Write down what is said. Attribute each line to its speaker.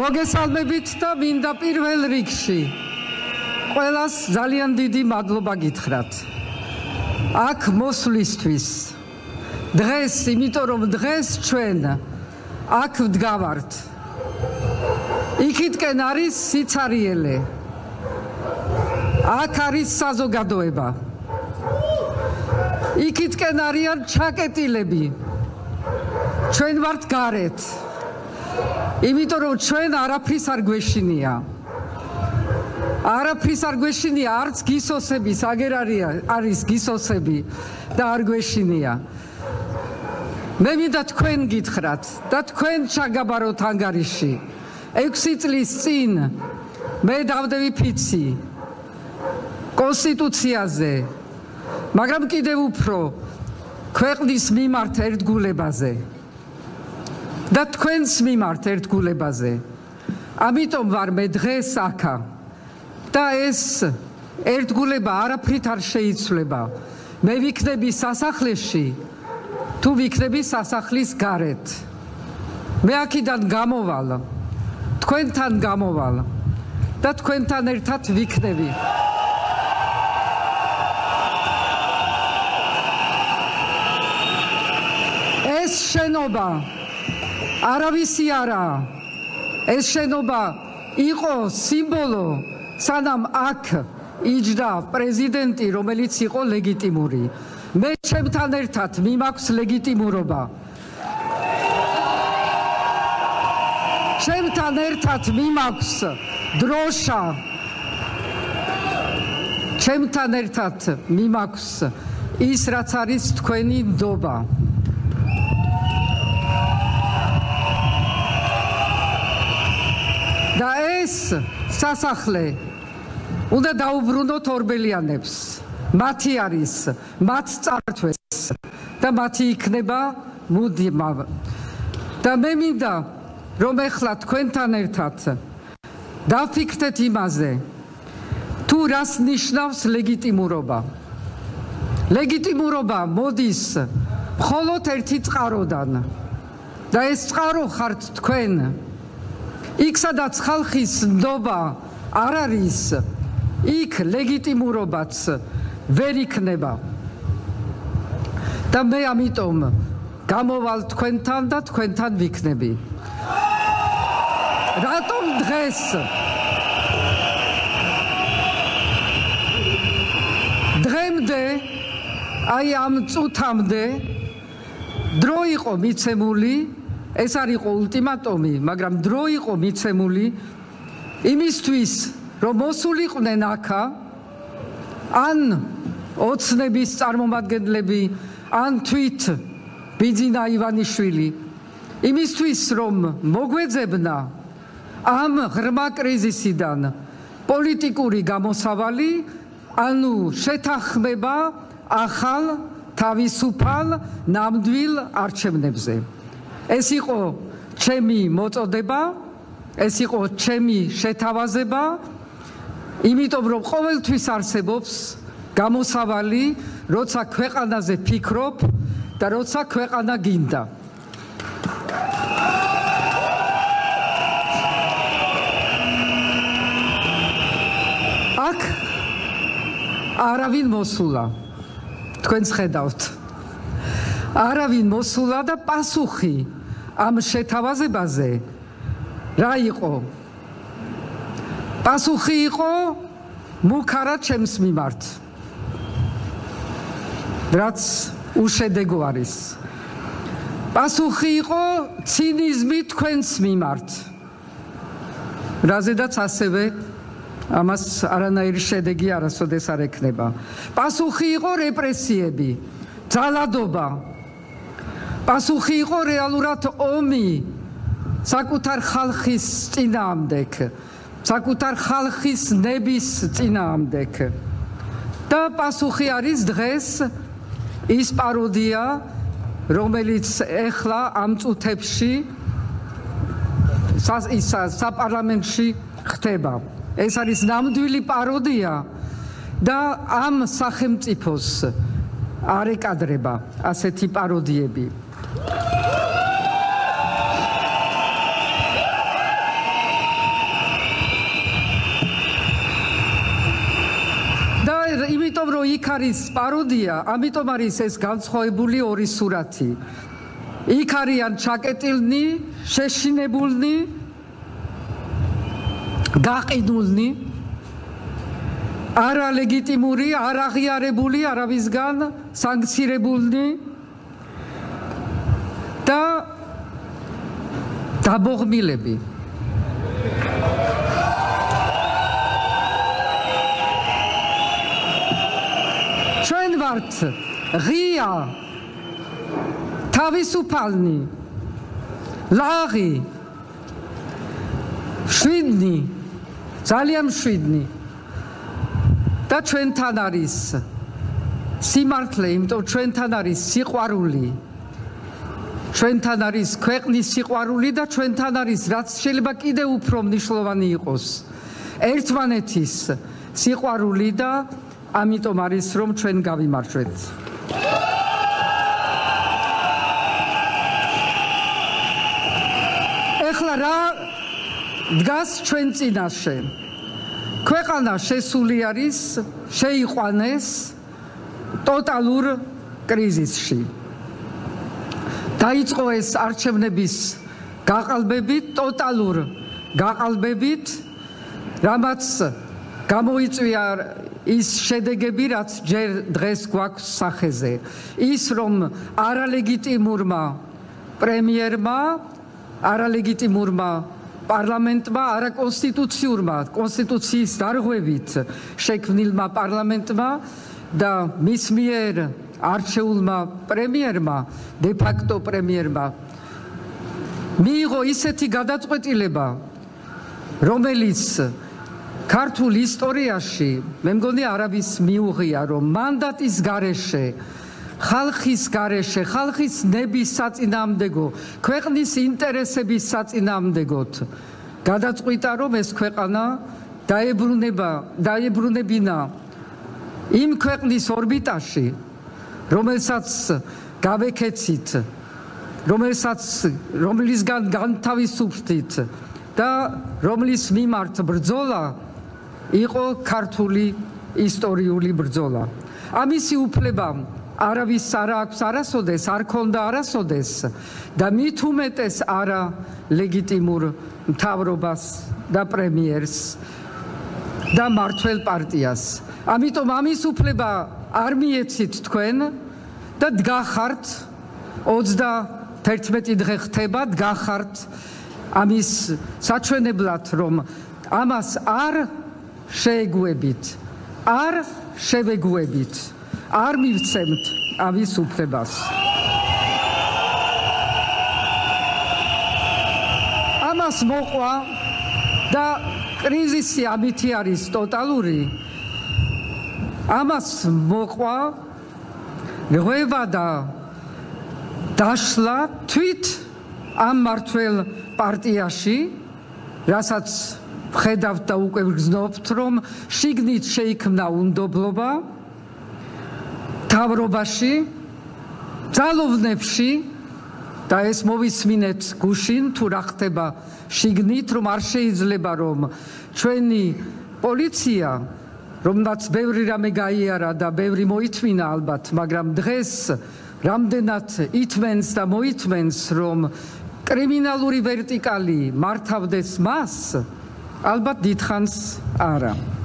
Speaker 1: მოგესალმებით და მინდა პირველ რიგში ყველას ძალიან დიდი მადლობა გითხრათ. აქ მოსვლისთვის. დღეს, იმიტომ რომ დღეს ჩვენ აქ ვდგავართ. იქითკენ არის სიცარიელე. აქ არის საზოგადოება. იქითკენ არიან ჩაკეტილები. ჩვენ ვართ გარეთ. იმიტომ რომ ჩვენ არაფრის არ გვეშინია. არაფრის არ გვეშინია, არც გისოსების, აგერ არის გისოსები და არ გვეშინია. მე მინდა თქვენ გითხრათ და თქვენ ჩაგაბაროთ ანგარიში. 6 წლის წინ მე დავდევი ფიცი კონსტიტუციაზე, მაგრამ კიდევ უფრო ქვეყნის მიმართ ერთგულებაზე. და თქვენს მიმართ ერთგულებაზე. ამიტომ ვარ მე დღეს აქა. და ეს ერთგულება არაფრით არ შეიცვლება. მე ვიქნები სასახლეში, თუ ვიქნები სასახლის გარეთ. მე აქედან გამოვალ, თქვენთან გამოვალ და თქვენთან ერთად ვიქნები. ეს შენობა არავისი არაა. ეს შენობა იყო სიმბოლო, სანამ აქ იჯდა პრეზიდენტი, რომელიც იყო ლეგიტიმური. მე ჩემთან ერთად მიმაქვს ლეგიტიმურობა. ჩემთან ერთად მიმაქვს დროშა. ჩემთან ერთად მიმაქვს ის, რაც არის თქვენი ნდობა. და ეს სასახლე უნდა დაუბრუნოთ ორბელიანებს. მათი არის, მათ წართვეს და მათი იქნება მუდმივ. და მე მინდა რომ ეხლა თქვენთან ერთად დავფიქრდეთ იმაზე, თუ რას ნიშნავს ლეგიტიმურობა. ლეგიტიმურობა მოდის მხოლოდ ერთი წყაროდან და ეს წყარო ხართ თქვენ. იქ სადაც ხალხის ნდობა არ არის, იქ ლეგიტიმურობაც ვერ იქნება. და მე ამიტომ გამოვალ თქვენთან და თქვენთან ვიქნები. რატომ დღეს? დღემდე, აი ამ წუთამდე დრო იყო მიცემული, ეს არ იყო ულტიმატუმი, მაგრამ დრო იყო მიცემული იმისთვის, რომ მოსულიყვნენ აქა ან ოცნების წარმომადგენლები, ან თვით ბიძინა ივანიშვილი, იმისთვის, რომ მოგვეძებნა ამ ღრმა კრიზისიდან პოლიტიკური გამოსავალი, ანუ შეთანხმება ახალ თავისუფალ ნამდვილ არჩევნებზე. ეს იყო ჩემი მოწოდება, ეს იყო ჩემი შეთავაზება, იმიტომ რომ ყოველთვის არსებობს გამოსავალი, როცა ქვეყანაზე ფიქრობ და როცა ქვეყანა გინდა. აქ არავინ მოსულა, თქვენს ხედავთ. არავინ მოსულა და პასუხი ამ შეთავაზებაზე რა იყო? პასუხი იყო მუქარა ჩემს მიმართ, რაც უშედეგო არის. პასუხი იყო ცინიზმი თქვენს მიმართ, რაზედაც ასევე ამას არანაირი შედეგი არასოდეს არ ექნება. პასუხი იყო რეპრესიები, ძალადობა. პასუხი იყო რეალურად ომი საკუთარ ხალხის წინააღმდეგ, საკუთარ ხალხის ნების წინააღმდეგ. და პასუხი არის დღეს ის პაროდია, რომელიც ეხლა ამ წუთებში საპარლამენტში ხდება. ეს არის ნამდვილი პაროდია და ამ სახელმწიფოს არ ეკადრება ასეთი პაროდიები. და იმიტომ რომ იქ არის პაროდია, ამიტომ არის ეს განსხვავებული ორი სურათი. იქ არიან ჩაკეტილნი, შეშინებულნი, გაყიდულნი, არალეგიტიმური, არაღიარებული, არავისგან სანქცირებულნი და დაბოღმილები. ჩვენ ვართ ღია, თავისუფალნი, ლაღი, მშვიდნი, ძალიან მშვიდნი და ჩვენთან არის სიმართლე, იმიტომ ჩვენთან არის სიყვარული. ჩვენთან არის ქვეყნის სიყვარული და ჩვენთან არის რაც შეიძლება კიდევ უფრო მნიშვნელოვანი იყოს ერთმანეთის სიყვარული და ამიტომ არის რომ ჩვენ გავიმარჯვეთ. ეხლა რა დგას ჩვენ წინაშე? ქვეყანა შესული არის, შეიყვანეს ტოტალურ კრიზისში. დაიწყო ეს არჩევნების გაყალბებით, ტოტალურ გაყალბებით, რამაც გამოიწვია ის შედეგები, რაც ჯერ დღეს გვაქვს სახეზე. ის რომ არალეგიტიმურმა პრემიერმა, არალეგიტიმურმა პარლამენტმა, არაკონსტიტუციურმა კონსტიტუციის დარღვევით შექმნილმა პარლამენტმა და მის მიერ არჩეულმა პრემიერმა, დე ფაქტო პრემიერმა მიიღო ისეთი გადაწყვეტილება, რომელიც ქართულ ისტორიაში მე მგონი არავის მიუღია, რომ მანდატის გარეშე, ხალხის გარეშე, ხალხის ნების საწინააღმდეგო, ქვეყნის ინტერესების საწინააღმდეგოდ გადაწყვიტა, რომ ეს ქვეყანა დაებრუნებინა იმ ქვეყნის ორბიტაში, რომელსაც გავეკეცით, რომლისგან განთავისუფლდით და რომლის მიმართ ბრძოლა იყო ქართული ისტორიული ბრძოლა. ამისი უფლება არავის არ აქვს არასოდეს, არ ქონდა არასოდეს და მით უმეტეს არა ლეგიტიმურ მთავრობას და პრემიერს და მმართველ პარტიას. ამიტომ ამის უფლება არ მიეცით თქვენ და დგახართ 31 დღე ხდება, დგახართ ამის საჩვენებლად, რომ ამას არ შეეგუებით, არ შევეგუებით, არ მივცემთ ამის უფლებას. ამას მოყვა და კრიზისი ამითი არის ტოტალური. ამას მოყვა რღვევა და დაშლა თვით ამ მმართველ პარტიაში, რასაც ვხედავთ და უკვე ვგრძნობთ, რომ შიგნით შეიქმნა უნდობლობა მთავრობაში, ძალოვნებში და ეს მოვისმინეთ გუშინ თუ რა ხდება შიგნით, რომ არ შეიძლება რომ ჩვენი პოლიცია, რომელმაც ბევრი რამე გაიარა და ბევრი მოითმინა ალბათ, მაგრამ დღეს რამდენად ითმენს და მოითმენს, რომ კრიმინალური ვერტიკალი მართავდეს მას, ალბათ დიდხანს არა.